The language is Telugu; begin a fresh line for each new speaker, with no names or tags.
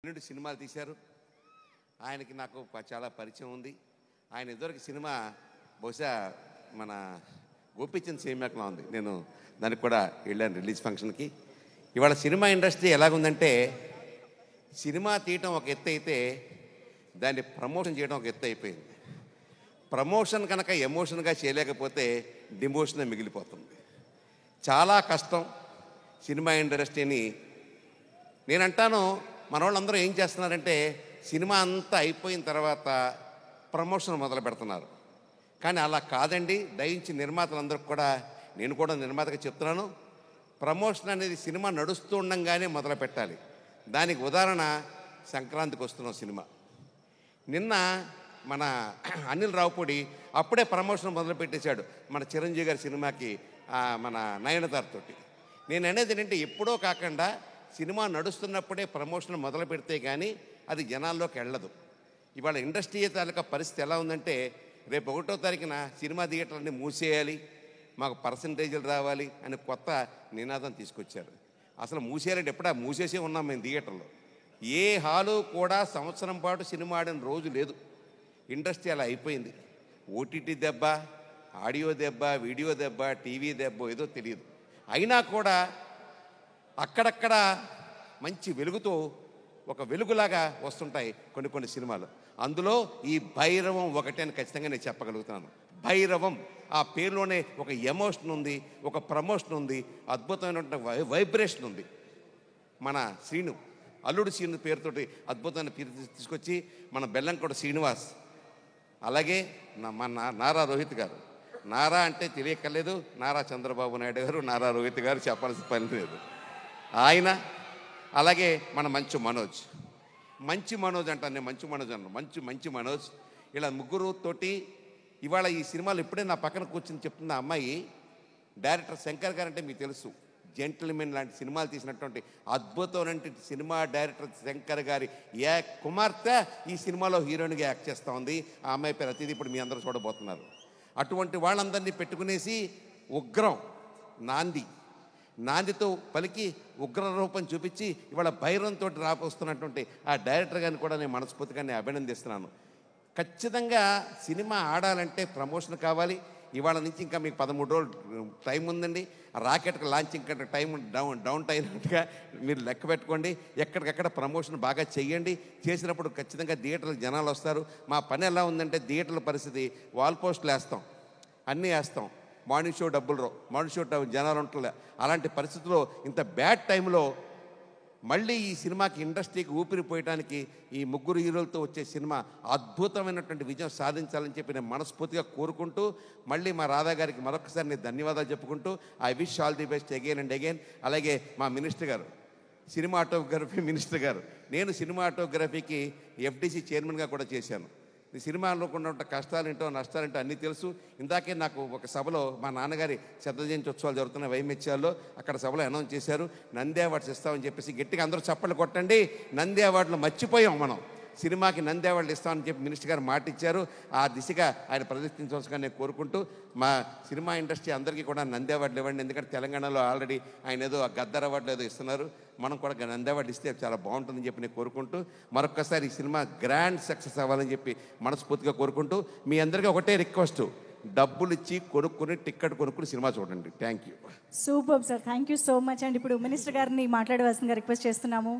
2 సినిమాలు తీశారు. ఆయనకి నాకు చాలా పరిచయం ఉంది. ఆయన ఇదివరకు సినిమా బహుశా మన గోపీచంద్ సినిమాలో ఉంది. నేను దానికి కూడా వెళ్ళాను రిలీజ్ ఫంక్షన్కి. ఇవాళ సినిమా ఇండస్ట్రీ ఎలాగుందంటే సినిమా తీయటం ఒక ఎత్తు అయితే దాన్ని ప్రమోషన్ చేయడం ఒక ఎత్తు అయిపోయింది. ప్రమోషన్ కనుక ఎమోషన్గా చేయలేకపోతే డిమోషన్గా మిగిలిపోతుంది. చాలా కష్టం సినిమా ఇండస్ట్రీని. నేనంటాను మన వాళ్ళందరూ ఏం చేస్తున్నారంటే సినిమా అంతా అయిపోయిన తర్వాత ప్రమోషన్ మొదలు పెడుతున్నారు. కానీ అలా కాదండి. దయించి నిర్మాతలందరికీ కూడా నేను కూడా నిర్మాతగా చెప్తున్నాను, ప్రమోషన్ అనేది సినిమా నడుస్తూ ఉండంగానే మొదలు పెట్టాలి. దానికి ఉదాహరణ సంక్రాంతికి వస్తున్న సినిమా. నిన్న మన అనిల్ రావుపూడి అప్పుడే ప్రమోషన్ మొదలు పెట్టేశాడు మన చిరంజీవి గారి సినిమాకి, మన నయనతారతోటి. నేను అనేది ఏంటంటే ఎప్పుడో కాకుండా సినిమా నడుస్తున్నప్పుడే ప్రమోషన్ మొదలు పెడితే కానీ అది జనాల్లోకి వెళ్ళదు. ఇవాళ ఇండస్ట్రీ తాలూకా పరిస్థితి ఎలా ఉందంటే రేపు 1వ తారీఖున సినిమా థియేటర్లన్నీ మూసేయాలి, మాకు పర్సంటేజీలు రావాలి అని కొత్త నినాదం తీసుకొచ్చారు. అసలు మూసేయాలంటే ఎప్పుడా మూసేసే ఉన్నాం మేము థియేటర్లో. ఏ హాలు కూడా సంవత్సరం పాటు సినిమా ఆడిన రోజు లేదు. ఇండస్ట్రీ అలా అయిపోయింది. ఓటీటీ దెబ్బ, ఆడియో దెబ్బ, వీడియో దెబ్బ, టీవీ దెబ్బ ఏదో తెలియదు. అయినా కూడా అక్కడక్కడ మంచి వెలుగుతో ఒక వెలుగులాగా వస్తుంటాయి కొన్ని సినిమాలు. అందులో ఈ భైరవం ఒకటే అని ఖచ్చితంగా నేను చెప్పగలుగుతున్నాను. భైరవం ఆ పేరులోనే ఒక ఎమోషన్ ఉంది, ఒక ప్రమోషన్ ఉంది, అద్భుతమైనటువంటి వైబ్రేషన్ ఉంది. మన శ్రీను, అల్లుడు శ్రీను పేరుతోటి అద్భుతమైన పేరు తీసుకొచ్చి మన బెల్లంకొండ శ్రీనివాస్, అలాగే మన నారా రోహిత్ గారు. నారా అంటే తెలియక్కర్లేదు, నారా చంద్రబాబు నాయుడు గారు, నారా రోహిత్ గారు చెప్పాల్సిన పని లేదు. ఆయన అలాగే మన మంచు మనోజ్ అంటాను నేను, మంచు మనోజ్ ఇలా ముగ్గురుతోటి ఇవాళ ఈ సినిమాలు ఇప్పుడే నా పక్కన కూర్చొని చెప్తున్న అమ్మాయి డైరెక్టర్ శంకర్ గారు అంటే మీకు తెలుసు, జెంటిల్మెన్ లాంటి సినిమాలు తీసినటువంటి అద్భుతమైన సినిమా డైరెక్టర్ శంకర్ గారి కుమార్తె ఈ సినిమాలో హీరోయిన్గా యాక్ట్ చేస్తూ ఉంది. ఆ అమ్మాయి పేరు అతిథి ఇప్పుడు మీ అందరూ చూడబోతున్నారు. అటువంటి వాళ్ళందరినీ పెట్టుకునేసి ఉగ్రం నాందితో పలికి ఉగ్ర రూపం చూపించి ఇవాళ భైరవంతో రాపోస్తున్నటువంటి ఆ డైరెక్టర్ గారిని కూడా నేను మనస్ఫూర్తిగా అభినందిస్తున్నాను. ఖచ్చితంగా సినిమా ఆడాలంటే ప్రమోషన్ కావాలి. ఇవాళ నుంచి ఇంకా మీకు 13 రోజులు టైం ఉందండి. రాకెట్కి లాంచ్ ఇంకా టైం డౌన్ అయినట్టుగా మీరు లెక్క పెట్టుకోండి. ఎక్కడికక్కడ ప్రమోషన్ బాగా చెయ్యండి. చేసినప్పుడు ఖచ్చితంగా థియేటర్లకు జనాలు వస్తారు. మా పని ఎలా ఉందంటే థియేటర్ల పరిస్థితి వాల్ పోస్టులు వేస్తాం, అన్నీ వేస్తాం, మార్నింగ్ షో డబ్బులు రావు, మార్నింగ్ షో జనాలు ఉంటలే. అలాంటి పరిస్థితుల్లో ఇంత బ్యాడ్ టైంలో మళ్ళీ ఈ సినిమాకి ఇండస్ట్రీకి ఊపిరిపోయడానికి ఈ ముగ్గురు హీరోలతో వచ్చే సినిమా అద్భుతమైనటువంటి విజయం సాధించాలని చెప్పి నేను మనస్ఫూర్తిగా కోరుకుంటూ మళ్ళీ మా రాధా గారికి మరొకసారి నేను ధన్యవాదాలు చెప్పుకుంటూ I wish all the best again and again. అలాగే మా మినిస్టర్ గారు, సినిమాటోగ్రఫీ మినిస్టర్ గారు, నేను సినిమాటోగ్రఫీకి ఎఫ్డీసీ చైర్మన్గా కూడా చేశాను. ఈ సినిమాలో ఉన్న కష్టాలేంటో నష్టాలేంటో అన్నీ తెలుసు. ఇందాకే నాకు ఒక సభలో మా నాన్నగారి శత జయంతి ఉత్సవాలు జరుగుతున్న వైమెత్యాల్లో అక్కడ సభలో అనౌన్స్ చేశారు, నంది అవార్డ్స్ ఇస్తామని చెప్పేసి. గట్టిగా అందరూ చప్పట్లు కొట్టండి. నంది అవార్డులు మర్చిపోయాం మనం, సినిమాకి నంది అవార్డులు ఇస్తామని చెప్పి మినిస్టర్ గారు మాట ఇచ్చారు. ఆ దిశగా ఆయన ప్రదర్శించవలసిగా నేను కోరుకుంటూ మా సినిమా ఇండస్ట్రీ అందరికీ కూడా నంది అవార్డులు ఇవ్వండి. ఎందుకంటే తెలంగాణలో ఆల్రెడీ ఆయన ఏదో గద్దర్ అవార్డులు ఏదో ఇస్తున్నారు, మనం కూడా నంది అవార్డు ఇస్తే చాలా బాగుంటుందని చెప్పి నేను కోరుకుంటూ మరొకసారి ఈ సినిమా గ్రాండ్ సక్సెస్ అవ్వాలని చెప్పి మనస్ఫూర్తిగా కోరుకుంటూ మీ అందరికీ ఒకటే రిక్వెస్ట్, డబ్బులు ఇచ్చి కొనుక్కుని టికెట్ కొనుక్కుని సినిమా చూడండి. Thank you.
Super sir, thank you so much అండి. ఇప్పుడు మినిస్టర్ గారిని మాట్లాడవలసిందిగా రిక్వెస్ట్ చేస్తున్నాము.